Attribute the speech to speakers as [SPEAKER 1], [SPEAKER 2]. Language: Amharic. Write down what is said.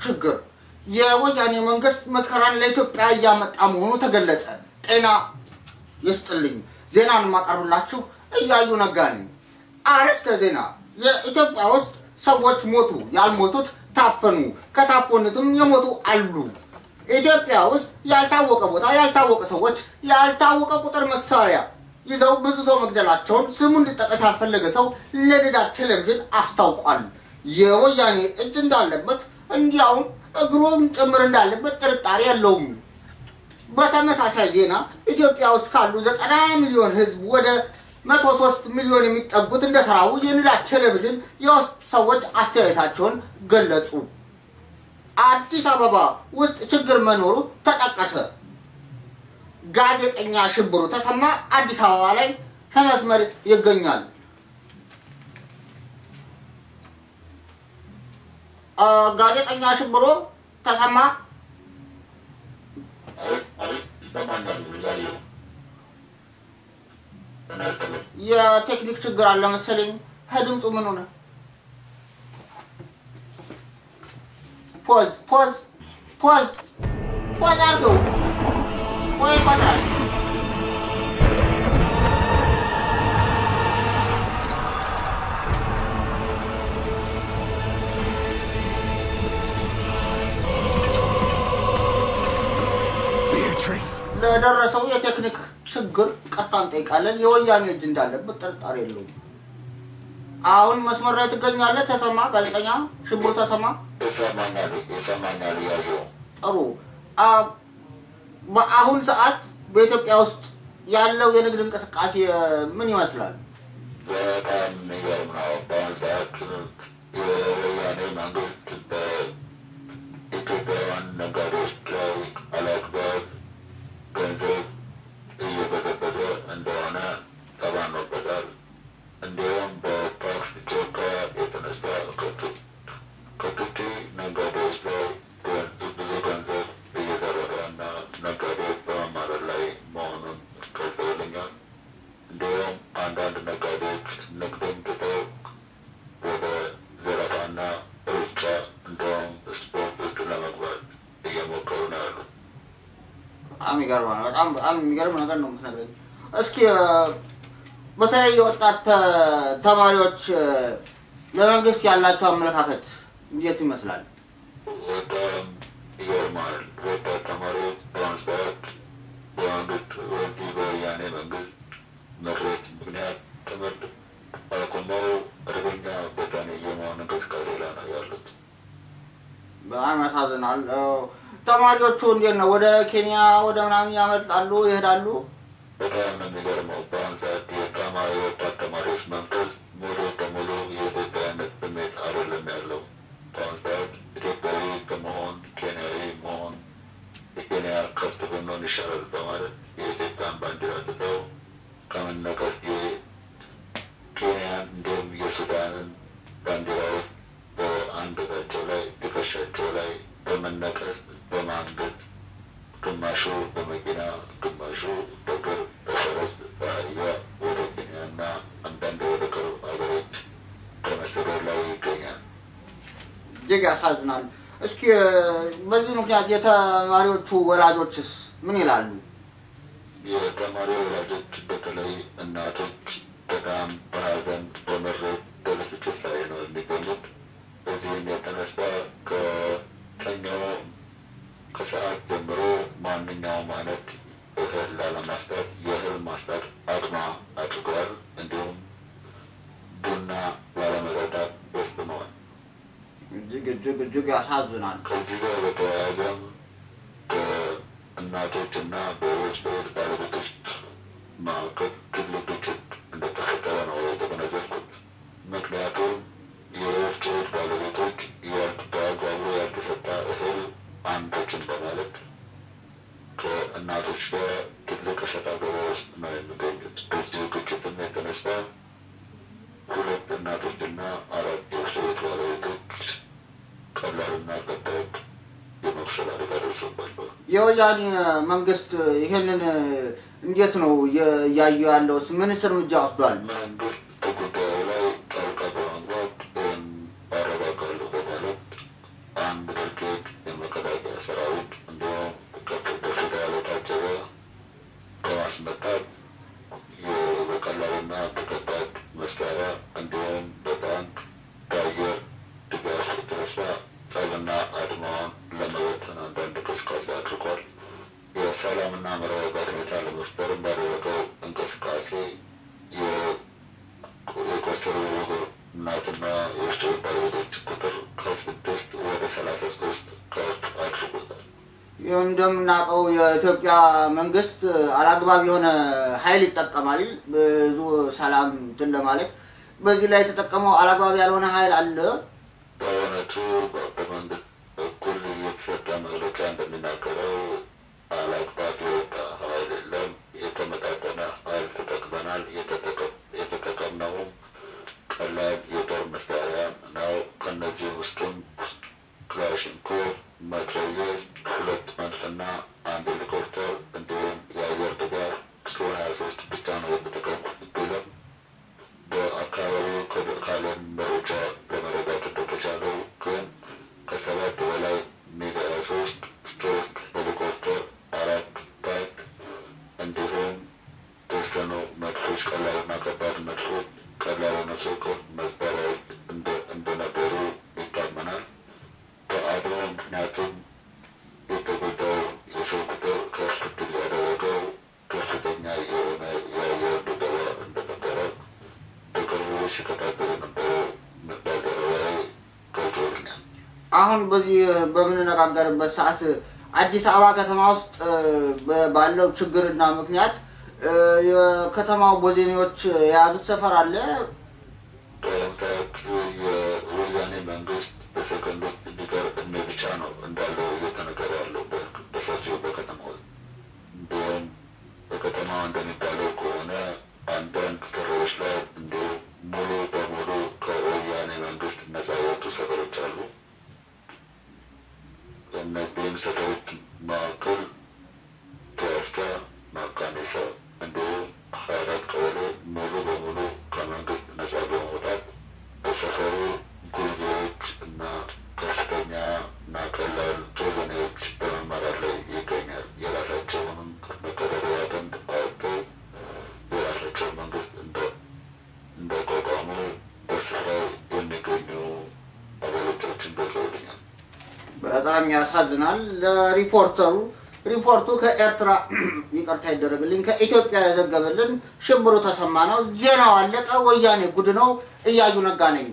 [SPEAKER 1] ችግር የወያኔ መንግስት መከራን ለኢትዮጵያ ያመጣ መሆኑ ተገለጸ ጤና ይስጥልኝ ዜናን ማቀርብላችሁ እያዩ ነጋኒ አርስተ ዜና የኢትዮጵያ ውስጥ ሰዎች ሞቱ ያልሞቱት ታፈኑ ከታፈኑትም የሞቱ አሉ ኢትዮጵያ ውስጥ ያልታወቀ ቦታ ያልታወቀ ሰዎች ያልታወቀ ቁጥር መሳሪያ ይዘው ብዙ ሰው መግደላቸውን ስሙ እንዲጠቀስ ያልፈለገ ሰው ለነዳት ቴሌቪዥን አስታውቋል የወያኔ እጅ እንዳለበት እንዲያው እግሩም ጭምር እንዳለበት ጥርጣሬ ያለውም በተመሳሳይ ዜና ኢትዮጵያ ውስጥ ካሉ 90 ሚሊዮን ህዝብ ወደ 103 ሚሊዮን የሚጠጉት እንደተራው የነዳት ቴሌቪዥን የውስጥ ሰዎች አስተያየታቸውን ገለጹ አዲስ አበባ ውስጥ ችግር መኖሩ ተጠቀሰ ጋዜጠኛ ሽብሩ ተሰማ አዲስ አበባ ላይ መስመር ይገኛል ጋዜጠኛ ሽብሩ ተሰማ የቴክኒክ ችግር አለ መሰለኝ ድምፁ ምን ሆነ ፖዝ አድርገው ወይ ይቆጥራል ለደረሰው የቴክኒክ ችግር ቀጣን ጠይቃለን የወያኔ እጅ እንዳለበት ጥርጣሬ የለውም አሁን መስመር ላይ ትገኛለህ ተሰማ ጋዜጠኛ ሽብሩ ተሰማ
[SPEAKER 2] የሰማኛል ያየው
[SPEAKER 1] ጥሩ በአሁን ሰዓት በኢትዮጵያ ውስጥ ያለው የንግድ እንቅስቃሴ ምን ይመስላል
[SPEAKER 2] በጣም የሚገርም ነው በአሁን ሰዓት የወያኔ መንግስት በኢትዮጵያውያን ነጋዴዎች ላይ አላግባብ ገንዘብ እየበዘበዘ እንደሆነ ተባኖበታል እንዲሁም በታክስ ጮካ የተነሳ ከጥቂት ነጋዴዎች ላይ ብዙ ገንዘብ እየዘረፈና ነጋዴዎች በመማረር ላይ መሆኑን ገልጸውልኛል እንዲሁም አንዳንድ ነጋዴዎች ንግድን ትተው ወደ ዘረፋና ሩጫ እንዲሁም ስፖርት ውስጥ ለመግባት እየሞከሩ ነው ያሉት
[SPEAKER 1] በጣም የሚገርም ነገር ነው የምትነግረኝ እስኪ በተለይ ወጣት ተማሪዎች ለመንግስት ያላቸው አመለካከት እንዴት ይመስላል
[SPEAKER 2] በጣም ይገርማል ወጣት ተማሪዎች በአሁኑ ሰዓት በመንግስት በዚህ በወያኔ መንግስት መሬት ምክንያት ትምህርት አቁመው እርግጠኛ በዛኔ የመሆን እንቅስቃሴ ላይ ነው ያሉት
[SPEAKER 1] በጣም ያሳዝናል ተማሪዎቹ እንዴት ነው ወደ ኬንያ ወደ ምናምን ያመጣሉ ይሄዳሉ
[SPEAKER 2] በጣም የሚገርመው በአሁኑ ሰዓት የወጣት ተማሪዎች መንፈስ ሙሉ በሙሉ የኢትዮጵያዊነት ስሜት አይደለም ያለው በአሁኑ ሰዓት ኢትዮጵያዊ ከመሆን ኬንያዊ መሆን የኬንያ ከብት ብንሆን ይሻላል በማለት የኢትዮጵያን ባንዲራ ትተው ከመነቀስ የኬንያን እንዲሁም የሱዳንን ባንዲራዎች በአንገታቸው ላይ ትከሻቸው ላይ በመነቀስ በማንገት ግማሹ በመኪና ግማሹ በእግር በፈረስ በአህያ ወደ ኬንያና አንዳንድ ወደ ቅርብ ሀገሮች በመሰደድ ላይ ይገኛል
[SPEAKER 1] እጅግ ያሳዝናል እስኪ በዚህ ምክንያት የተማሪዎቹ ወላጆችስ ምን ይላሉ
[SPEAKER 2] የተማሪ ወላጆች በተለይ እናቶች በጣም በሀዘን በመሬት በብስጭት ላይ ነው የሚገኙት በዚህም የተነሳ ከሰኞ ከሰዓት ጀምሮ ማንኛውም አይነት እህል ላለማስጣት የእህል ማስጣት አድማ አድርገዋል እንዲሁም ቡና ላለመጠጣት ወስነዋል
[SPEAKER 1] እጅግ ያሳዝናል
[SPEAKER 2] ከዚህ ጋር በተያያዘም በእናቶችና በሌሎች ባለቤቶች መካከል ትልቅ ግጭት እንደተፈጠረ ነው የተገነዘብኩት ምክንያቱም የወፍጮ ቤት ባለቤቶች በአግባቡ ያልተሰጣ እህል አንቶችን በማለት ከእናቶች ጋር ትልቅ እሰጥ አገባ ውስጥ ነው የሚገኙት በዚሁ ግጭትም የተነሳ 2 እናቶችና 4 የወፍጮ ቤት ባለቤቶች ቀላልና ከባድ የመቁሰል አደጋ ደርሶባቸዋል
[SPEAKER 1] የወያኔ መንግስት ይሄንን እንዴት ነው ያዩ ያለው ምንስ እርምጃ ወስዷል
[SPEAKER 2] መንግስት በጉዳዩ ላይ ጣልቃ በመግባት አረጋጋለሁ በማለት አንድ ድርጅት ሰላምና መረጋጋት ሁኔታ ለመፍጠር ባደረገው እንቅስቃሴ የቆሰሉ እናትና የውስጥ ባለቤቶች ቁጥር ከ6 ወደ 33 ከፍ አድርጎታል።
[SPEAKER 1] እንደምናውቀው የኢትዮጵያ መንግስት አላግባብ የሆነ ኃይል ይጠቀማል ብዙ ሰላም እንትን ለማለት። በዚህ ላይ የተጠቀመው አላግባብ ያልሆነ ኃይል አለ።
[SPEAKER 2] በእውነቱ በመንግስት በኩል የተሰጠ መግለጫ እንደሚናገረው አላግባብ የወጣ ኃይል የለም። የተመጣጠነ ኃይል ተጠቅመናል። የተጠቀምነውም ቀላል የጦር መሳሪያ ነው። ከነዚህ ውስጥም ክላሽንኮቭ፣ መትረየስ፣ 2 መድፍና 1 ሄሊኮፕተር እንዲሁም የአየር ድጋፍ ሱ-23 ብቻ ነው የተጠቀሙት ቢልም በአካባቢው ካለን መረጃ ለመረዳት እንደተቻለው ግን ከ7 በላይ ሚግ 23፣ 3 ሄሊኮፕተር፣ 4 ታንክ እንዲሁም የተወሰኑ መድፎች፣ ቀላልና ከባድ መድፎች፣ ቀላል ነፍሰወከፍ መሳሪያዎች እንደነበሩ ይታመናል። በአድዋ ምክንያቱም የተጎዳው የሰው ቁጥር ከፍ እንዲል ያደረገው ከፍተኛ የሆነ የአየር ድብደባ እንደነበረ በቅርቡ ሲከታተል የነበረው ባልደረባዬ ገልጾልኛል።
[SPEAKER 1] አሁን በዚህ በምንነጋገርበት ሰዓት አዲስ አበባ ከተማ ውስጥ ባለው ችግርና ምክንያት የከተማው ቦዘኔዎች የያዙት ሰፈር አለ።
[SPEAKER 2] በሰዓት የወያኔ መንግስት በሰከንድ ውስጥ እንዲቀር ብቻ ነው እንዳለው እየተነገረ ያለው በሰፊው በከተማ ውስጥ። እንዲሁም በከተማ እንደሚባለው ከሆነ አንዳንድ ሰፈሮች ላይ እንዲሁ ሙሉ በሙሉ ከወያኔ መንግስት ነጻ የወጡ ሰፈሮች አሉ። እነዚህም ሰፈሮች መካከል ፒያሳ፣ መካኒሳ እንዲሁም 24 ቀበሌ ሙሉ በሙሉ ከመንግስት ነጻ በመውጣት በሰፈሩ ጉልቤዎች እና ከፍተኛ እና ቀላል ቦዘኔዎች በመመራት ላይ ይገኛል። የራሳቸውንም መተዳደሪያ ደንብ አውጥተው የራሳቸው መንግስት እንደቋቋሙ በስፍራው የሚገኙ አባሎቻችን ገልጸውልኛል።
[SPEAKER 1] በጣም ያሳዝናል። ሪፖርቱ ከኤርትራ ይቅርታ ይደረግልኝ ከኢትዮጵያ የዘገበልን ሽብሩ ተሰማ ነው። ዜናው አለቀ። ወያኔ ጉድ ነው። እያዩ ነጋ ነኝ።